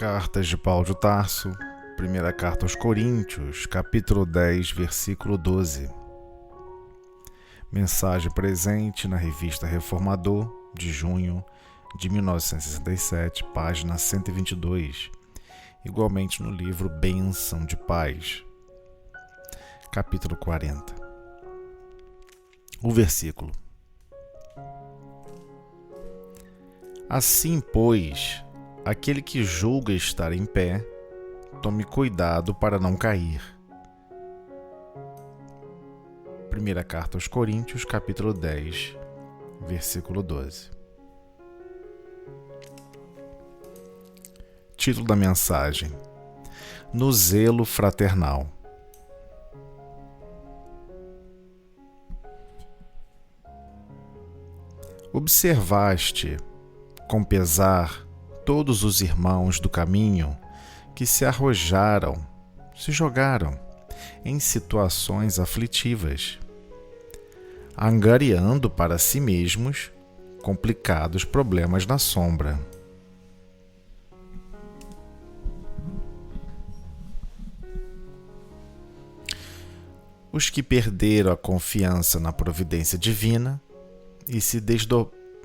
Cartas de Paulo de Tarso, primeira carta aos Coríntios, capítulo 10, versículo 12. Mensagem presente na revista Reformador, de junho de 1967, página 122, igualmente no livro Bênção de Paz, capítulo 40. O versículo: Assim, pois, aquele que julga estar em pé, tome cuidado para não cair. Primeira carta aos Coríntios, capítulo 10, versículo 12. Título da mensagem: No zelo fraternal. Observaste, com pesar, todos os irmãos do caminho que se jogaram em situações aflitivas, angariando para si mesmos complicados problemas na sombra. Os que perderam a confiança na providência divina e se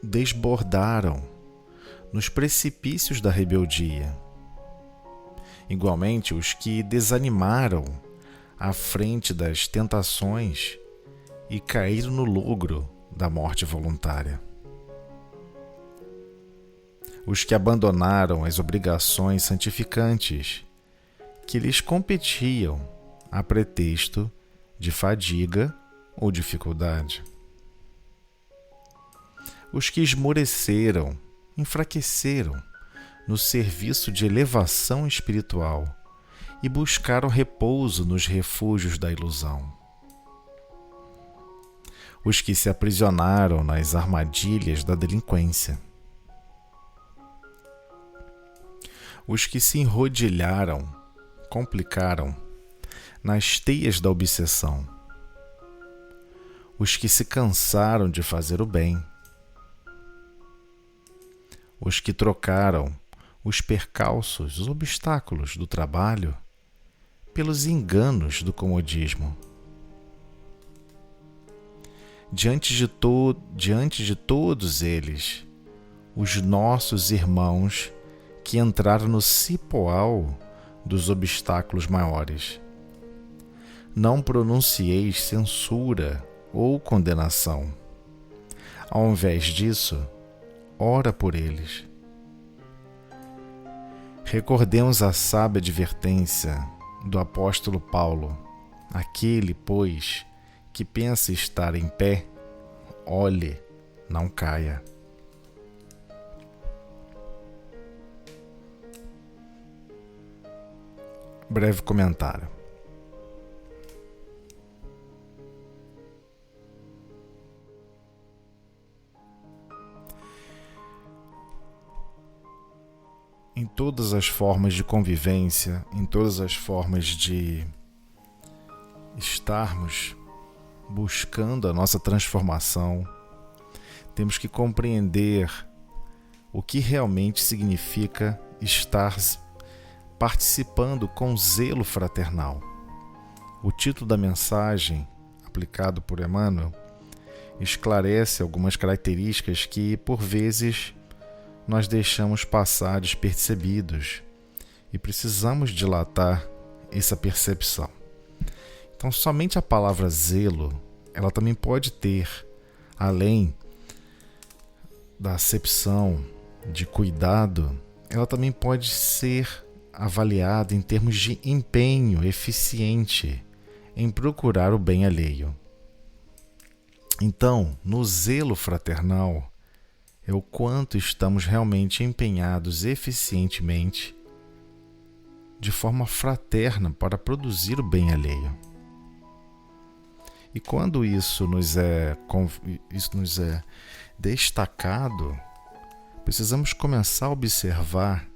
desbordaram nos precipícios da rebeldia. Igualmente, os que desanimaram à frente das tentações e caíram no logro da morte voluntária. Os que abandonaram as obrigações santificantes que lhes competiam a pretexto de fadiga ou dificuldade. Os que esmoreceram, enfraqueceram no serviço de elevação espiritual e buscaram repouso nos refúgios da ilusão. Os que se aprisionaram nas armadilhas da delinquência. Os que se enrodilharam, complicaram nas teias da obsessão. Os que se cansaram de fazer o bem. Os que trocaram os percalços, os obstáculos do trabalho pelos enganos do comodismo. Diante de todos eles, os nossos irmãos que entraram no cipoal dos obstáculos maiores, não pronuncieis censura ou condenação. Ao invés disso, ora por eles. Recordemos a sábia advertência do apóstolo Paulo: aquele, pois, que pensa estar em pé, olhe, não caia. Breve comentário. Em todas as formas de convivência, em todas as formas de estarmos buscando a nossa transformação, temos que compreender o que realmente significa estar participando com zelo fraternal. O título da mensagem, aplicado por Emmanuel, esclarece algumas características que, por vezes, nós deixamos passar despercebidos e precisamos dilatar essa percepção. Então, somente a palavra zelo, ela também pode ter, além da acepção de cuidado, ela também pode ser avaliada em termos de empenho eficiente em procurar o bem alheio. Então, no zelo fraternal, é o quanto estamos realmente empenhados eficientemente, de forma fraterna, para produzir o bem alheio. E quando isso nos é destacado, precisamos começar a observar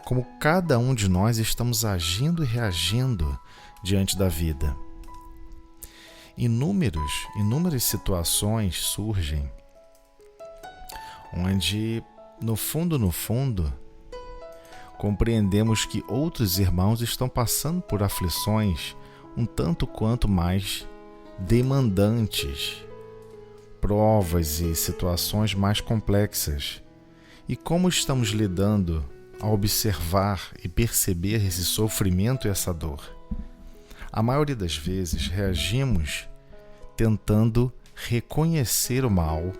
como cada um de nós estamos agindo e reagindo diante da vida. Inúmeras situações surgem onde, no fundo, compreendemos que outros irmãos estão passando por aflições um tanto quanto mais demandantes, provas e situações mais complexas. E como estamos lidando ao observar e perceber esse sofrimento e essa dor? A maioria das vezes reagimos tentando reconhecer o mal,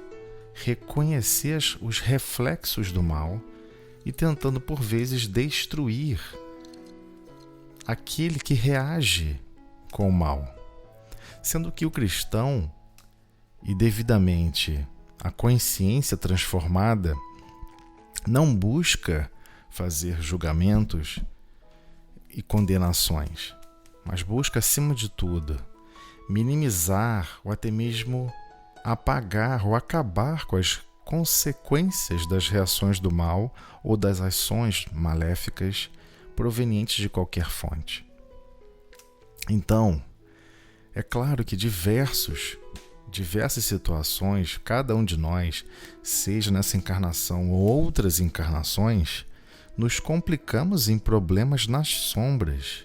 reconhecer os reflexos do mal e tentando por vezes destruir aquele que reage com o mal. Sendo que o cristão, e devidamente a consciência transformada, não busca fazer julgamentos e condenações, mas busca, acima de tudo, minimizar ou até mesmo apagar ou acabar com as consequências das reações do mal ou das ações maléficas provenientes de qualquer fonte. Então, é claro que diversas situações, cada um de nós, seja nessa encarnação ou outras encarnações, nos complicamos em problemas nas sombras.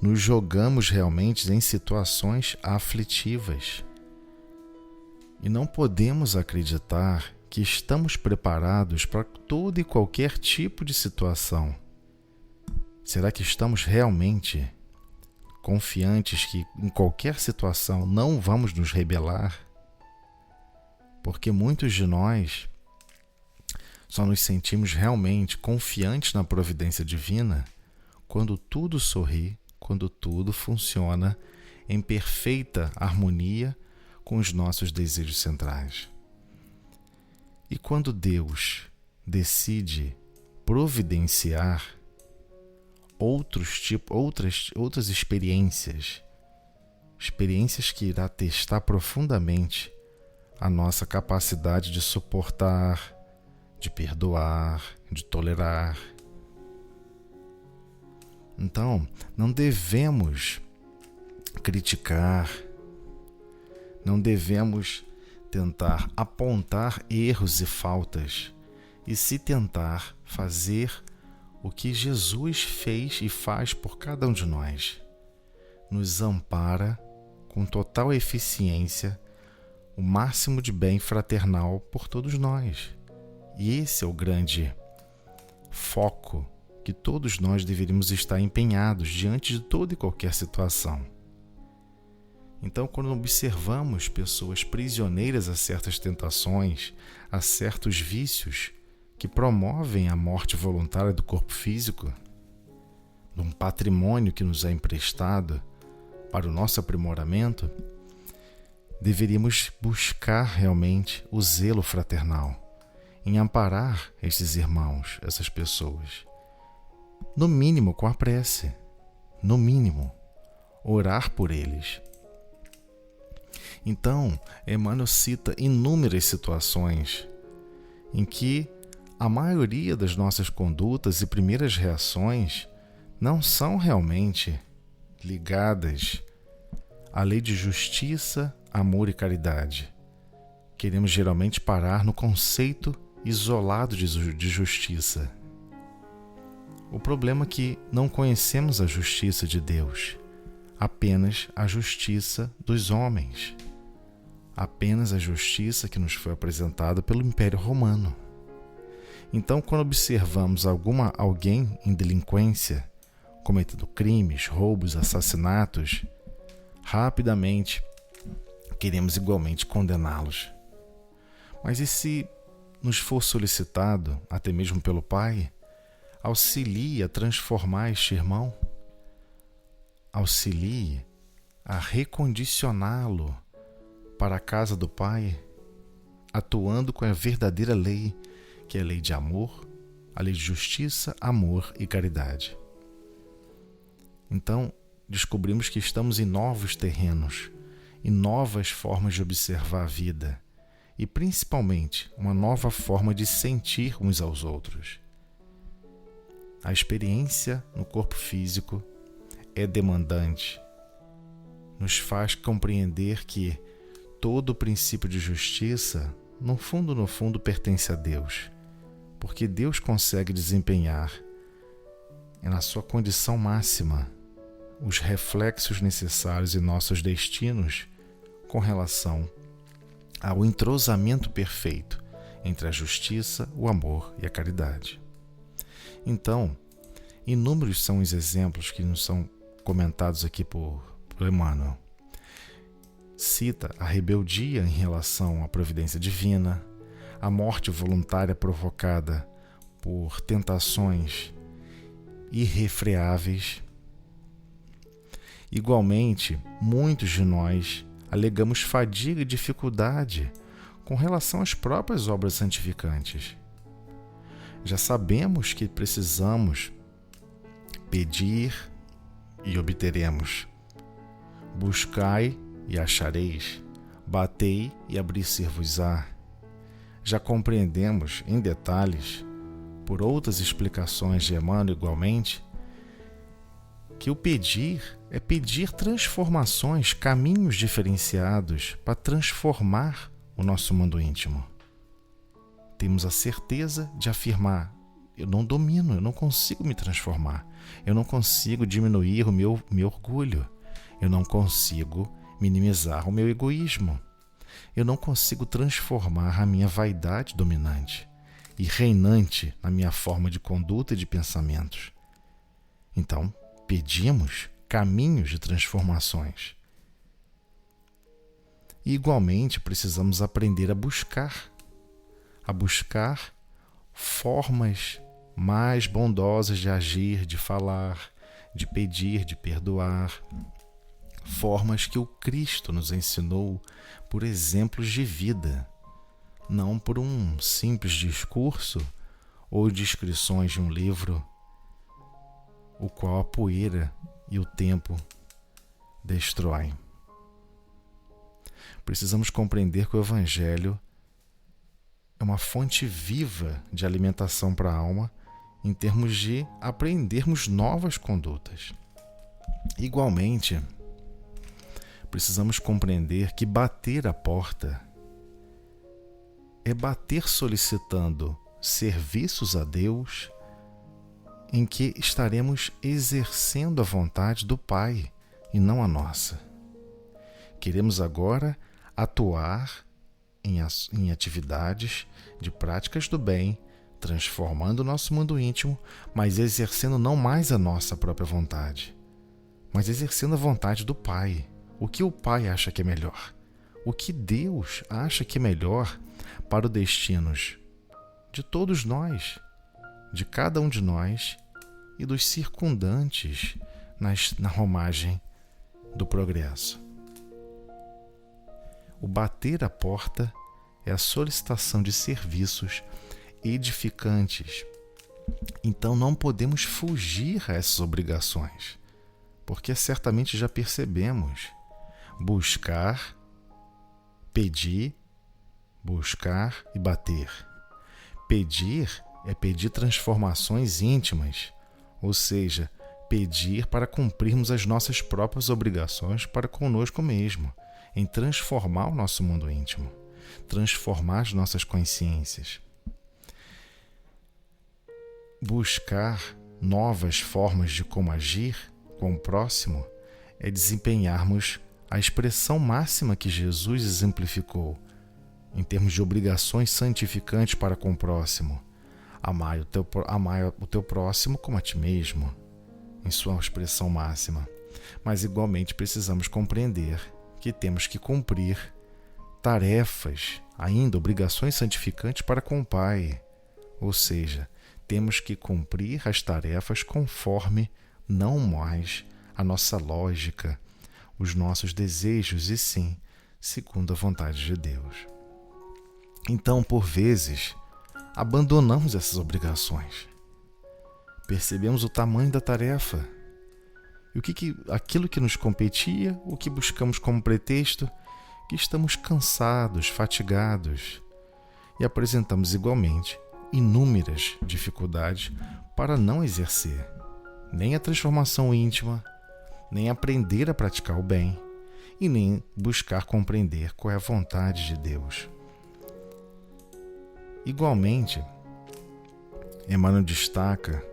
Nos jogamos realmente em situações aflitivas. E não podemos acreditar que estamos preparados para todo e qualquer tipo de situação. Será que estamos realmente confiantes que em qualquer situação não vamos nos rebelar? Porque muitos de nós só nos sentimos realmente confiantes na providência divina quando tudo sorri, quando tudo funciona em perfeita harmonia com os nossos desejos centrais. E quando Deus decide providenciar outras experiências que irá testar profundamente a nossa capacidade de suportar, de perdoar, de tolerar. Então, não devemos criticar, não devemos tentar apontar erros e faltas, e se tentar fazer o que Jesus fez e faz por cada um de nós. Nos ampara com total eficiência o máximo de bem fraternal por todos nós. E esse é o grande foco que todos nós deveríamos estar empenhados diante de toda e qualquer situação. Então, quando observamos pessoas prisioneiras a certas tentações, a certos vícios que promovem a morte voluntária do corpo físico, de um patrimônio que nos é emprestado para o nosso aprimoramento, deveríamos buscar realmente o zelo fraternal em amparar esses irmãos, essas pessoas. No mínimo com a prece, no mínimo, orar por eles. Então, Emmanuel cita inúmeras situações em que a maioria das nossas condutas e primeiras reações não são realmente ligadas à lei de justiça, amor e caridade. Queremos geralmente parar no conceito isolado de justiça. O problema é que não conhecemos a justiça de Deus, apenas a justiça dos homens. Apenas a justiça que nos foi apresentada pelo Império Romano. Então, quando observamos alguém em delinquência, cometendo crimes, roubos, assassinatos, rapidamente queremos igualmente condená-los. Mas e se nos for solicitado, até mesmo pelo Pai, auxilie a transformar este irmão? Auxilie a recondicioná-lo para a casa do Pai, atuando com a verdadeira lei, que é a lei de amor, a lei de justiça, amor e caridade. Então, descobrimos que estamos em novos terrenos, em novas formas de observar a vida e, principalmente, uma nova forma de sentir uns aos outros. A experiência no corpo físico é demandante, nos faz compreender que todo o princípio de justiça, no fundo, pertence a Deus, porque Deus consegue desempenhar é na sua condição máxima os reflexos necessários em nossos destinos com relação ao entrosamento perfeito entre a justiça, o amor e a caridade. Então, inúmeros são os exemplos que nos são comentados aqui por Emmanuel. Cita a rebeldia em relação à providência divina, a morte voluntária provocada por tentações irrefreáveis. Igualmente, muitos de nós alegamos fadiga e dificuldade com relação às próprias obras santificantes. Já sabemos que precisamos pedir e obteremos, buscai e achareis, batei e abrir-se-vos-á. Já compreendemos em detalhes, por outras explicações de Emmanuel igualmente, que o pedir é pedir transformações, caminhos diferenciados para transformar o nosso mundo íntimo. Temos a certeza de afirmar: eu não domino, eu não consigo me transformar, eu não consigo diminuir o meu orgulho, eu não consigo minimizar o meu egoísmo, eu não consigo transformar a minha vaidade dominante e reinante na minha forma de conduta e de pensamentos. Então, pedimos caminhos de transformações. E, igualmente, precisamos aprender a buscar formas mais bondosas de agir, de falar, de pedir, de perdoar, formas que o Cristo nos ensinou por exemplos de vida, não por um simples discurso ou descrições de um livro, o qual a poeira e o tempo destroem. Precisamos compreender que o Evangelho é uma fonte viva de alimentação para a alma em termos de aprendermos novas condutas. Igualmente, precisamos compreender que bater a porta é bater solicitando serviços a Deus em que estaremos exercendo a vontade do Pai e não a nossa. Queremos agora atuar em atividades de práticas do bem, transformando o nosso mundo íntimo, mas exercendo não mais a nossa própria vontade, mas exercendo a vontade do Pai. O que o Pai acha que é melhor? O que Deus acha que é melhor para os destinos de todos nós, de cada um de nós e dos circundantes na romagem do progresso. O bater a porta é a solicitação de serviços edificantes. Então não podemos fugir a essas obrigações, porque certamente já percebemos. Buscar, pedir, buscar e bater. Pedir é pedir transformações íntimas, ou seja, pedir para cumprirmos as nossas próprias obrigações para conosco mesmo, em transformar o nosso mundo íntimo, transformar as nossas consciências. Buscar novas formas de como agir com o próximo é desempenharmos a expressão máxima que Jesus exemplificou em termos de obrigações santificantes para com o próximo. Amar o teu próximo como a ti mesmo, em sua expressão máxima. Mas igualmente precisamos compreender que temos que cumprir tarefas, ainda obrigações santificantes para com o Pai. Ou seja, temos que cumprir as tarefas conforme não mais a nossa lógica, os nossos desejos, e sim, segundo a vontade de Deus. Então, por vezes, abandonamos essas obrigações. Percebemos o tamanho da tarefa. E aquilo que nos competia, o que buscamos como pretexto, que estamos cansados, fatigados, e apresentamos igualmente inúmeras dificuldades para não exercer nem a transformação íntima, nem aprender a praticar o bem, e nem buscar compreender qual é a vontade de Deus. Igualmente, Emmanuel destaca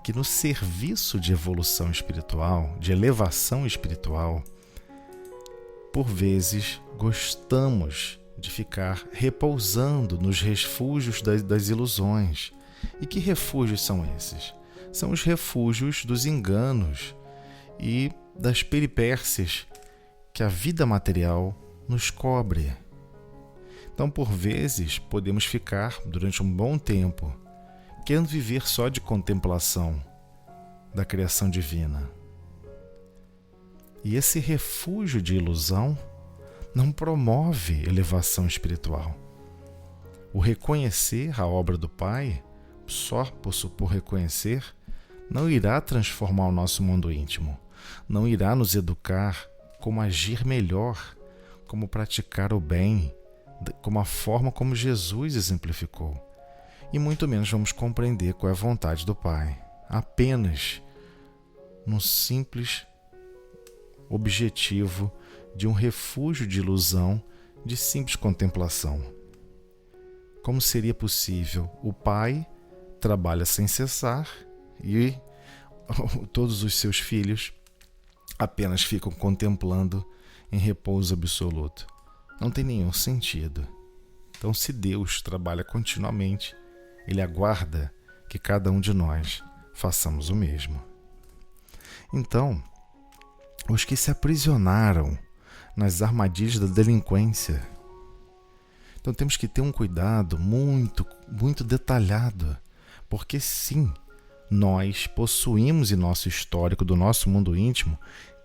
que no serviço de evolução espiritual, de elevação espiritual, por vezes gostamos de ficar repousando nos refúgios das ilusões. E que refúgios são esses? São os refúgios dos enganos e das peripécias que a vida material nos cobre. Então, por vezes, podemos ficar, durante um bom tempo, querendo viver só de contemplação da criação divina. E esse refúgio de ilusão não promove elevação espiritual. O reconhecer a obra do Pai, só por reconhecer, não irá transformar o nosso mundo íntimo, não irá nos educar como agir melhor, como praticar o bem, como a forma como Jesus exemplificou. E muito menos vamos compreender qual é a vontade do Pai, apenas no simples objetivo de um refúgio de ilusão, de simples contemplação. Como seria possível? O Pai trabalha sem cessar e todos os seus filhos apenas ficam contemplando em repouso absoluto. Não tem nenhum sentido. Então, se Deus trabalha continuamente, Ele aguarda que cada um de nós façamos o mesmo. Então, os que se aprisionaram nas armadilhas da delinquência. Então, temos que ter um cuidado muito, muito detalhado, porque sim, nós possuímos em nosso histórico do nosso mundo íntimo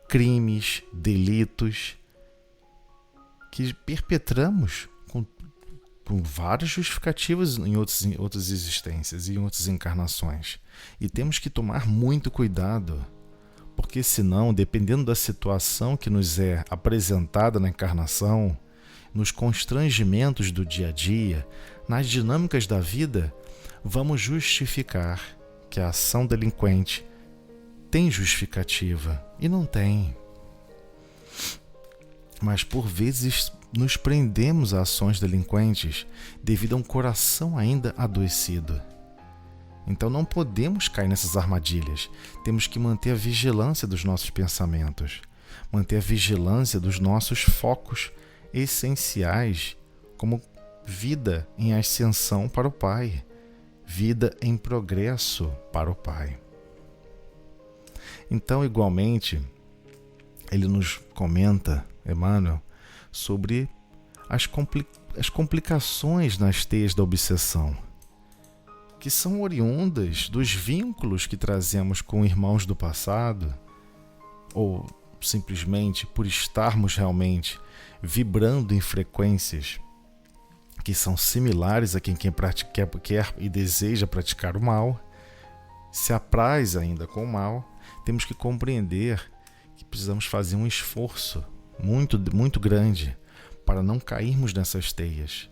crimes, delitos que perpetramos com várias justificativas em outras existências e em outras encarnações. E temos que tomar muito cuidado, porque senão, dependendo da situação que nos é apresentada na encarnação, nos constrangimentos do dia a dia, nas dinâmicas da vida, vamos justificar que a ação delinquente tem justificativa e não tem. Mas por vezes nos prendemos a ações delinquentes devido a um coração ainda adoecido. Então não podemos cair nessas armadilhas. Temos que manter a vigilância dos nossos pensamentos, manter a vigilância dos nossos focos essenciais, como vida em ascensão para o Pai, vida em progresso para o Pai. Então, igualmente, ele nos comenta, Emmanuel, sobre as complicações nas teias da obsessão, que são oriundas dos vínculos que trazemos com irmãos do passado, ou simplesmente por estarmos realmente vibrando em frequências que são similares a quem quer e deseja praticar o mal, se apraz ainda com o mal. Temos que compreender que precisamos fazer um esforço muito, muito grande para não cairmos nessas teias.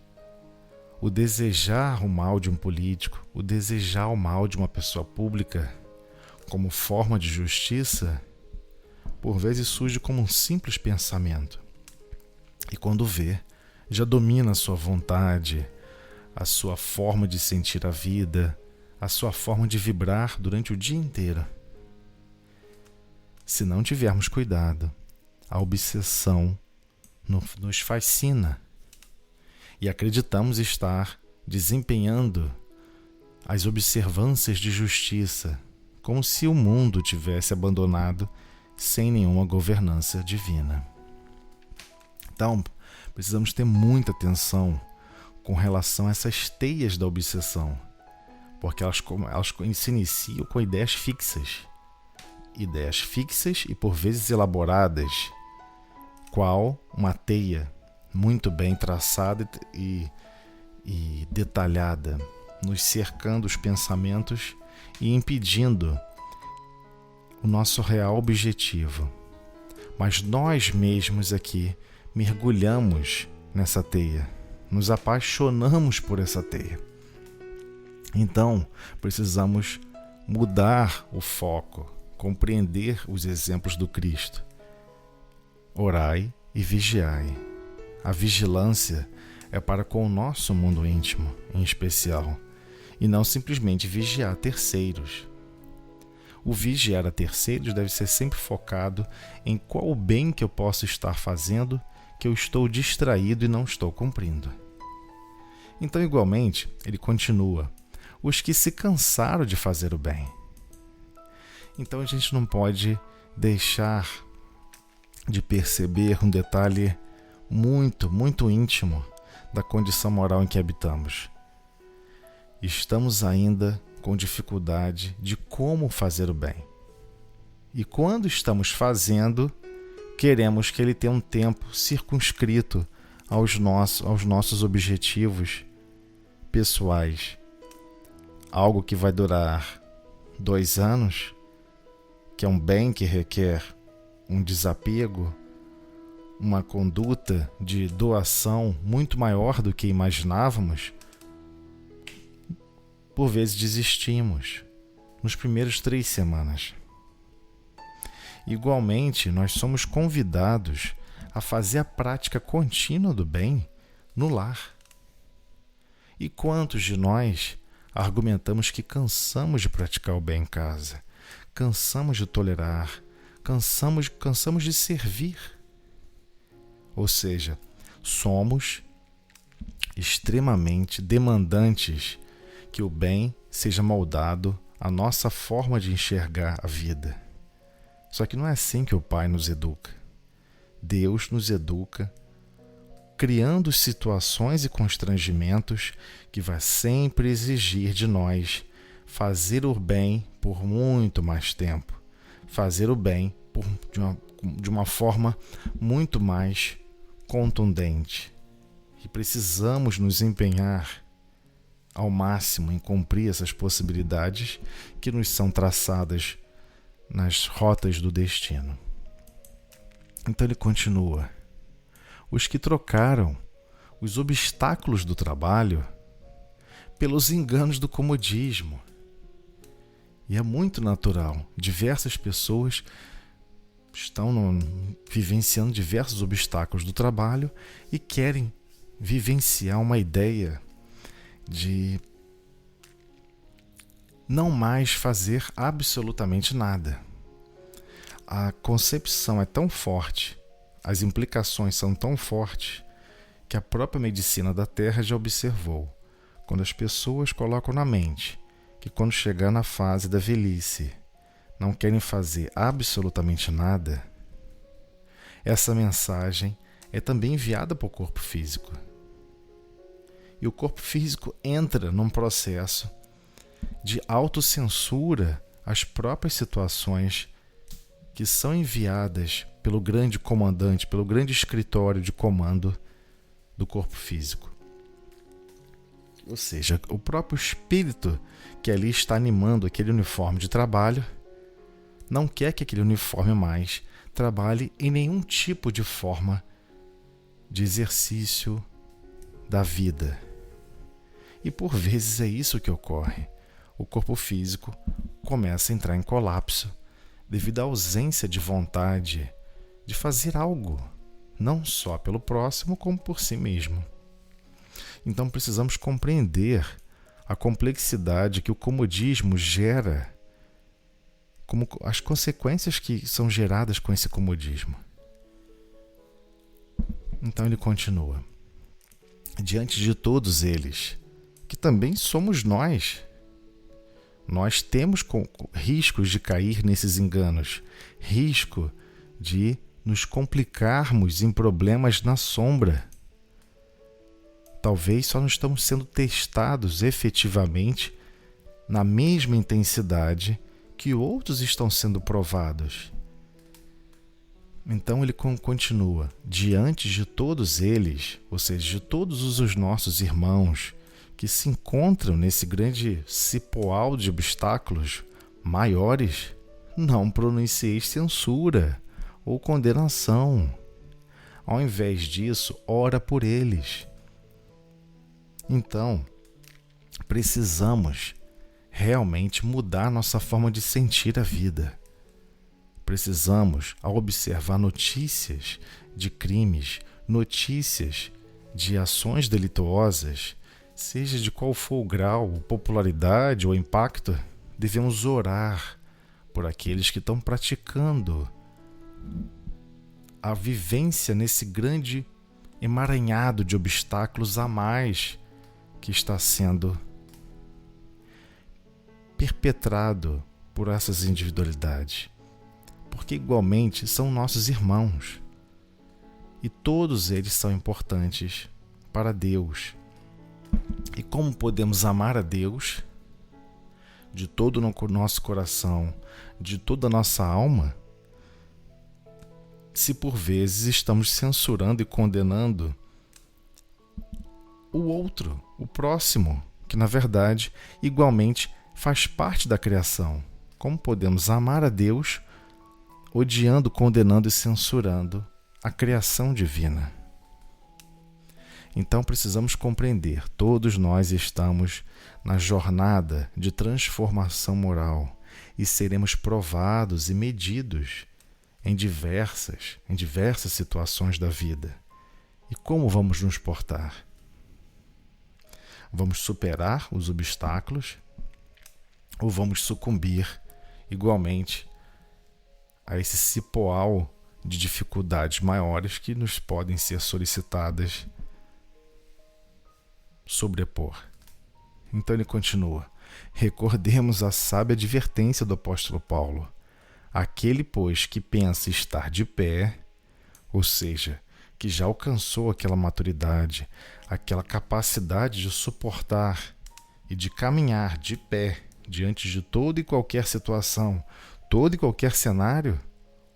O desejar o mal de um político, o desejar o mal de uma pessoa pública como forma de justiça, por vezes surge como um simples pensamento. E quando vê, já domina a sua vontade, a sua forma de sentir a vida, a sua forma de vibrar durante o dia inteiro. Se não tivermos cuidado, a obsessão nos fascina e acreditamos estar desempenhando as observâncias de justiça, como se o mundo tivesse abandonado sem nenhuma governança divina. Então, precisamos ter muita atenção com relação a essas teias da obsessão, porque elas se iniciam com ideias fixas e por vezes elaboradas, qual uma teia muito bem traçada e detalhada, nos cercando os pensamentos e impedindo o nosso real objetivo. Mas nós mesmos aqui mergulhamos nessa teia, nos apaixonamos por essa teia. Então, precisamos mudar o foco, compreender os exemplos do Cristo. Orai e vigiai. A vigilância é para com o nosso mundo íntimo, em especial, e não simplesmente vigiar terceiros. O vigiar a terceiros deve ser sempre focado em qual o bem que eu posso estar fazendo que eu estou distraído e não estou cumprindo. Então, igualmente, ele continua: os que se cansaram de fazer o bem. Então, a gente não pode deixar de perceber um detalhe muito, muito íntimo da condição moral em que habitamos. Estamos ainda com dificuldade de como fazer o bem. E quando estamos fazendo, queremos que ele tenha um tempo circunscrito aos nossos objetivos pessoais. Algo que vai durar 2 anos, que é um bem que requer um desapego, uma conduta de doação muito maior do que imaginávamos, por vezes desistimos nos primeiros 3 semanas. Igualmente, nós somos convidados a fazer a prática contínua do bem no lar. E quantos de nós argumentamos que cansamos de praticar o bem em casa, cansamos de tolerar, cansamos de servir? Ou seja, somos extremamente demandantes que o bem seja moldado à nossa forma de enxergar a vida. Só que não é assim que o Pai nos educa. Deus nos educa criando situações e constrangimentos que vai sempre exigir de nós fazer o bem por muito mais tempo, fazer o bem de uma forma muito mais contundente. E precisamos nos empenhar ao máximo em cumprir essas possibilidades que nos são traçadas nas rotas do destino. Então ele continua: os que trocaram os obstáculos do trabalho pelos enganos do comodismo. E é muito natural, diversas pessoas estão vivenciando diversos obstáculos do trabalho e querem vivenciar uma ideia de não mais fazer absolutamente nada. A concepção é tão forte, as implicações são tão fortes, que a própria medicina da Terra já observou. Quando as pessoas colocam na mente que quando chegar na fase da velhice não querem fazer absolutamente nada, essa mensagem é também enviada para o corpo físico. E o corpo físico entra num processo de autocensura às próprias situações que são enviadas pelo grande comandante, pelo grande escritório de comando do corpo físico. Ou seja, o próprio espírito que ali está animando aquele uniforme de trabalho não quer que aquele uniforme mais trabalhe em nenhum tipo de forma de exercício da vida. E por vezes é isso que ocorre. O corpo físico começa a entrar em colapso devido à ausência de vontade de fazer algo, não só pelo próximo, como por si mesmo. Então precisamos compreender a complexidade que o comodismo gera, como as consequências que são geradas com esse comodismo. Então ele continua: diante de todos eles, que também somos nós temos riscos de cair nesses enganos, risco de nos complicarmos em problemas na sombra. Talvez só não estamos sendo testados efetivamente na mesma intensidade que outros estão sendo provados. Então ele continua: diante de todos eles, ou seja, de todos os nossos irmãos que se encontram nesse grande cipoal de obstáculos maiores, não pronuncieis censura ou condenação. Ao invés disso, ora por eles. Então, precisamos realmente mudar nossa forma de sentir a vida. Precisamos, ao observar notícias de crimes, notícias de ações delituosas, seja de qual for o grau, popularidade ou impacto, devemos orar por aqueles que estão praticando a vivência nesse grande emaranhado de obstáculos a mais que está sendo perpetrado por essas individualidades, porque igualmente são nossos irmãos e todos eles são importantes para Deus. E como podemos amar a Deus de todo o nosso coração, de toda a nossa alma, se por vezes estamos censurando e condenando o outro, o próximo, que na verdade igualmente faz parte da criação? Como podemos amar a Deus odiando, condenando e censurando a criação divina? Então precisamos compreender, todos nós estamos na jornada de transformação moral e seremos provados e medidos em diversas situações da vida. E como vamos nos portar? Vamos superar os obstáculos ou vamos sucumbir igualmente a esse cipoal de dificuldades maiores que nos podem ser solicitadas sobrepor? Então ele continua: recordemos a sábia advertência do apóstolo Paulo. Aquele, pois, que pensa estar de pé, ou seja, que já alcançou aquela maturidade, aquela capacidade de suportar e de caminhar de pé diante de toda e qualquer situação, todo e qualquer cenário,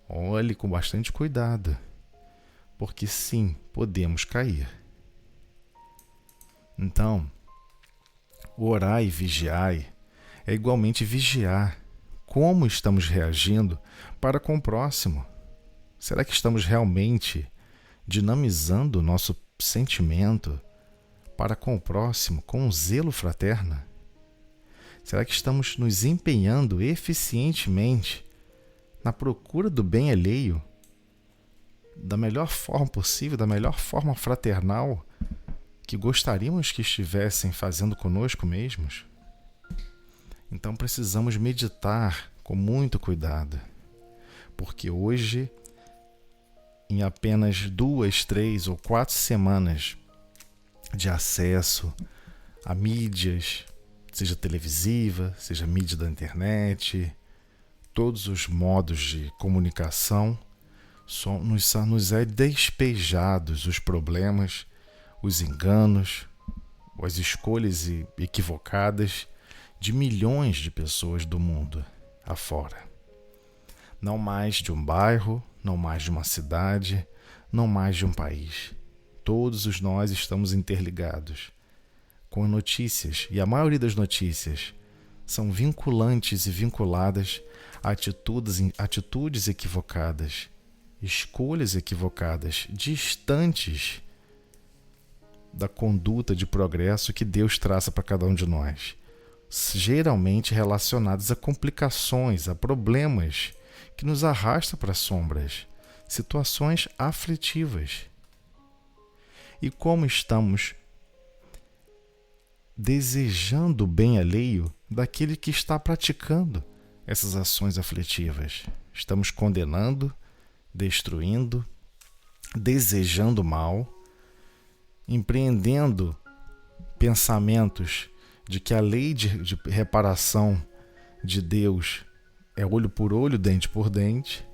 olhe com bastante cuidado, porque sim, podemos cair. Então, orai e vigiai é igualmente vigiar como estamos reagindo para com o próximo. Será que estamos realmente dinamizando o nosso sentimento para com o próximo com um zelo fraterno? Será que estamos nos empenhando eficientemente na procura do bem alheio da melhor forma possível, da melhor forma fraternal que gostaríamos que estivessem fazendo conosco mesmos? Então precisamos meditar com muito cuidado, porque hoje, em apenas 2, 3 ou 4 semanas de acesso a mídias, seja televisiva, seja mídia da internet, todos os modos de comunicação, nos é despejados os problemas, os enganos, as escolhas equivocadas de milhões de pessoas do mundo afora. Não mais de um bairro, não mais de uma cidade, não mais de um país. Todos nós estamos interligados com notícias, e a maioria das notícias são vinculantes e vinculadas a atitudes equivocadas, escolhas equivocadas, distantes da conduta de progresso que Deus traça para cada um de nós, geralmente relacionadas a complicações, a problemas que nos arrastam para as sombras, situações aflitivas. E como estamos desejando o bem alheio daquele que está praticando essas ações aflitivas? Estamos condenando, destruindo, desejando mal, empreendendo pensamentos de que a lei de reparação de Deus é olho por olho, dente por dente.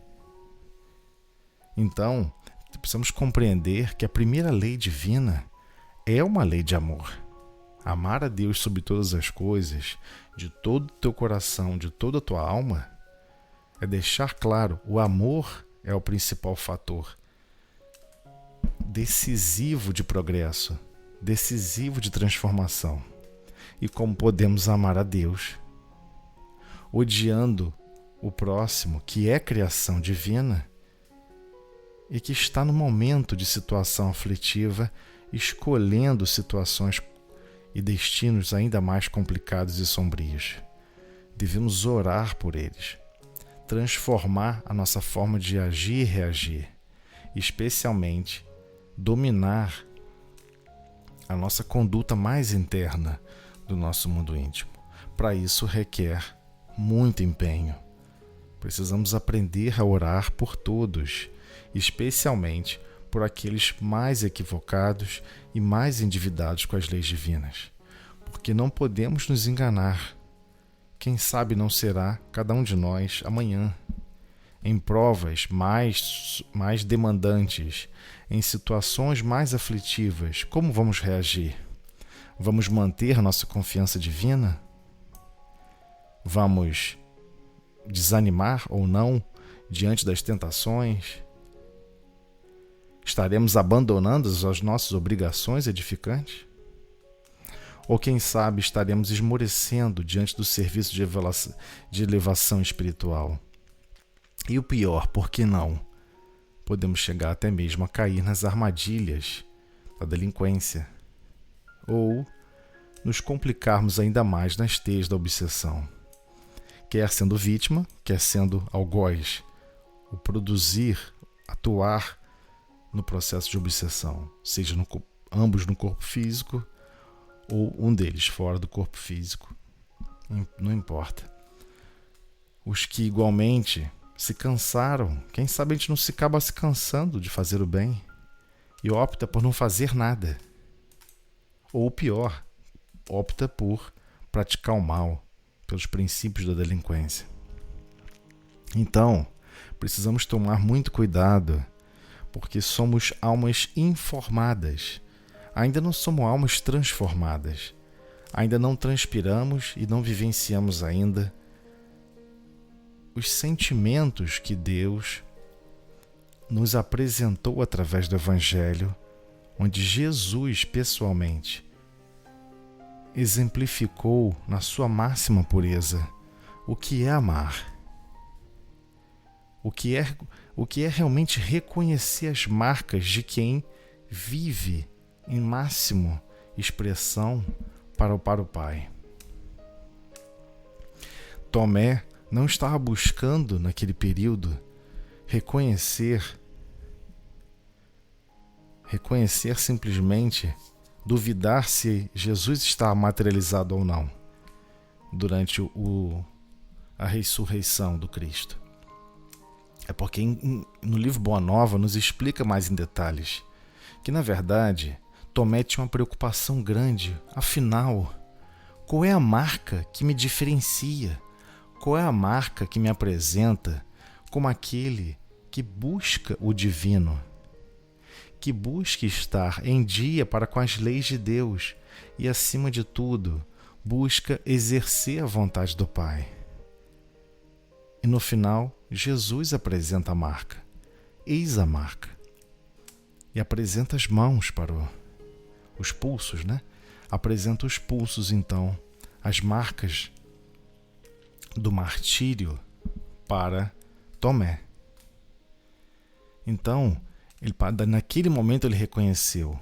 Então, precisamos compreender que a primeira lei divina é uma lei de amor. Amar a Deus sobre todas as coisas, de todo o teu coração, de toda a tua alma, é deixar claro, o amor é o principal fator decisivo de progresso, decisivo de transformação. E como podemos amar a Deus odiando o próximo, que é criação divina e que está no momento de situação aflitiva, escolhendo situações e destinos ainda mais complicados e sombrios. Devemos orar por eles, transformar a nossa forma de agir e reagir, especialmente dominar a nossa conduta mais interna do nosso mundo íntimo. Para isso requer muito empenho, Precisamos aprender a orar por todos, especialmente por aqueles mais equivocados e mais endividados com as leis divinas, porque não podemos nos enganar. Quem sabe não será cada um de nós amanhã, em provas mais demandantes, em situações mais aflitivas. Como vamos reagir? Vamos manter nossa confiança divina? Vamos desanimar ou não diante das tentações? Estaremos abandonando as nossas obrigações edificantes? Ou quem sabe estaremos esmorecendo diante do serviço de elevação espiritual? E o pior, por que não? Podemos chegar até mesmo a cair nas armadilhas da delinquência, ou nos complicarmos ainda mais nas teias da obsessão, quer sendo vítima, quer sendo algoz, o produzir, atuar no processo de obsessão, seja ambos no corpo físico ou um deles fora do corpo físico, não importa. Os que igualmente se cansaram, quem sabe a gente não se acaba se cansando de fazer o bem e opta por não fazer nada. Ou pior, opta por praticar o mal pelos princípios da delinquência. Então, precisamos tomar muito cuidado, porque somos almas informadas. Ainda não somos almas transformadas. Ainda não transpiramos e não vivenciamos ainda os sentimentos que Deus nos apresentou através do Evangelho, onde Jesus pessoalmente exemplificou na sua máxima pureza o que é amar, o que é realmente reconhecer as marcas de quem vive em máximo expressão para o Pai. Tomé não estava buscando, naquele período, reconhecer simplesmente, duvidar se Jesus estava materializado ou não durante a ressurreição do Cristo. É porque no livro Boa Nova nos explica mais em detalhes que, na verdade, Tomé tinha uma preocupação grande. Afinal, qual é a marca que me diferencia? Qual é a marca que me apresenta como aquele que busca o divino, que busca estar em dia para com as leis de Deus e, acima de tudo, busca exercer a vontade do Pai? E no final, Jesus apresenta a marca. Eis a marca. E apresenta as mãos para os pulsos, né? Apresenta os pulsos, então, as marcas do martírio para Tomé. Então, naquele momento ele reconheceu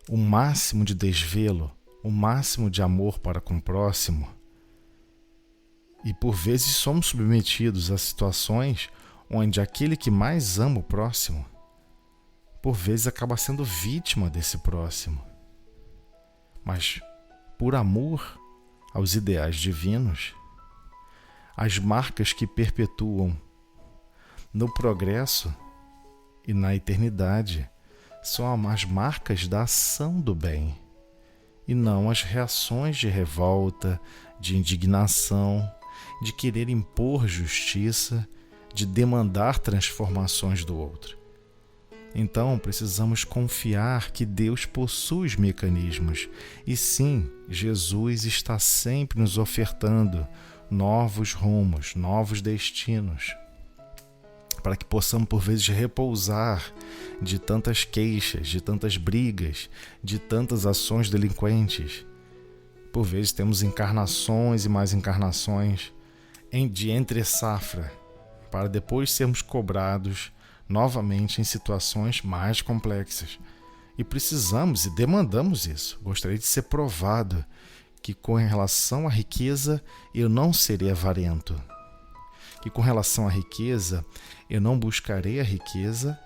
o máximo de desvelo, o máximo de amor para com o próximo. E por vezes somos submetidos a situações onde aquele que mais ama o próximo, por vezes acaba sendo vítima desse próximo. Mas por amor aos ideais divinos, as marcas que perpetuam no progresso e na eternidade são as marcas da ação do bem, e não as reações de revolta, de indignação, de querer impor justiça, de demandar transformações do outro. Então, precisamos confiar que Deus possui os mecanismos, e sim, Jesus está sempre nos ofertando novos rumos, novos destinos, para que possamos, por vezes, repousar de tantas queixas, de tantas brigas, de tantas ações delinquentes. Por vezes temos encarnações e mais encarnações de entre safra, para depois sermos cobrados novamente em situações mais complexas. E precisamos e demandamos isso. Gostaria de ser provado que com relação à riqueza eu não serei avarento, que com relação à riqueza eu não buscarei a riqueza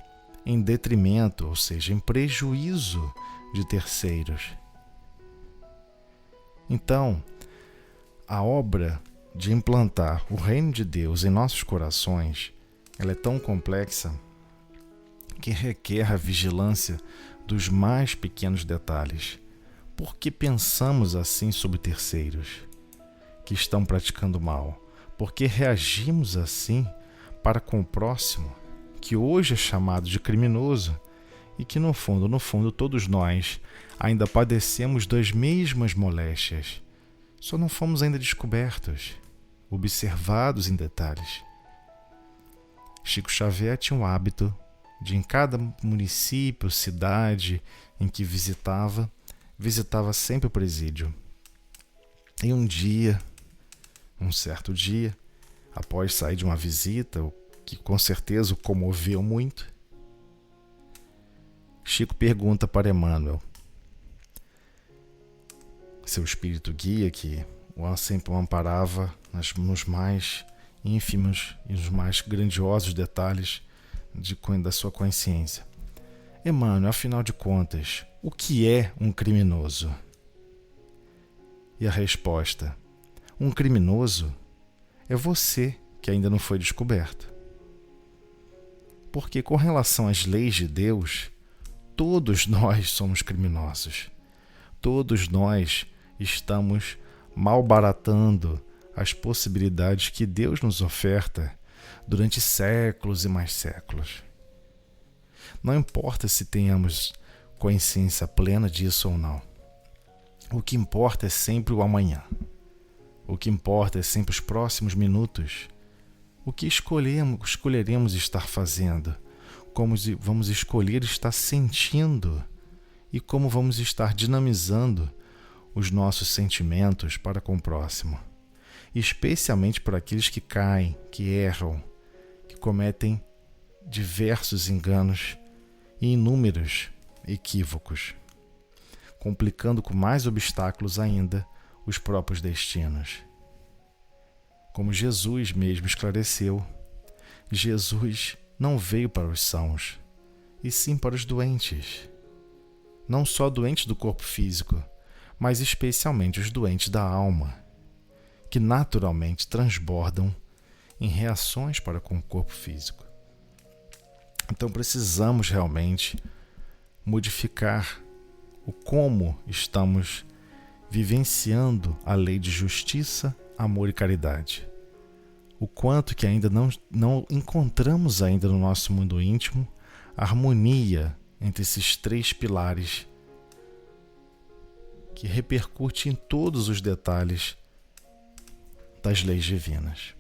em detrimento, ou seja, em prejuízo de terceiros. Então, a obra de implantar o reino de Deus em nossos corações, ela é tão complexa que requer a vigilância dos mais pequenos detalhes. Por que pensamos assim sobre terceiros que estão praticando mal? Por que reagimos assim para com o próximo, que hoje é chamado de criminoso e que no fundo, todos nós ainda padecemos das mesmas moléstias? Só não fomos ainda descobertos, observados em detalhes. Chico Xavier tinha o hábito de, em cada município, cidade em que visitava sempre o presídio. E um certo dia, após sair de uma visita, o que com certeza o comoveu muito, Chico pergunta para Emmanuel, seu espírito guia que sempre o amparava nos mais ínfimos e nos mais grandiosos detalhes da sua consciência. Emmanuel, afinal de contas, o que é um criminoso? E a resposta: um criminoso é você que ainda não foi descoberto. Porque com relação às leis de Deus, todos nós somos criminosos. Todos nós estamos malbaratando as possibilidades que Deus nos oferta durante séculos e mais séculos. Não importa se tenhamos consciência plena disso ou não. O que importa é sempre o amanhã. O que importa é sempre os próximos minutos. O que escolheremos estar fazendo, como vamos escolher estar sentindo e como vamos estar dinamizando os nossos sentimentos para com o próximo. Especialmente para aqueles que caem, que erram, que cometem diversos enganos e inúmeros equívocos, complicando com mais obstáculos ainda os próprios destinos. Como Jesus mesmo esclareceu, Jesus não veio para os sãos, e sim para os doentes. Não só doentes do corpo físico, mas especialmente os doentes da alma, que naturalmente transbordam em reações para com o corpo físico. Então precisamos realmente modificar o como estamos vivenciando a lei de justiça, amor e caridade. O quanto que ainda não encontramos ainda no nosso mundo íntimo a harmonia entre esses três pilares que repercute em todos os detalhes das leis divinas.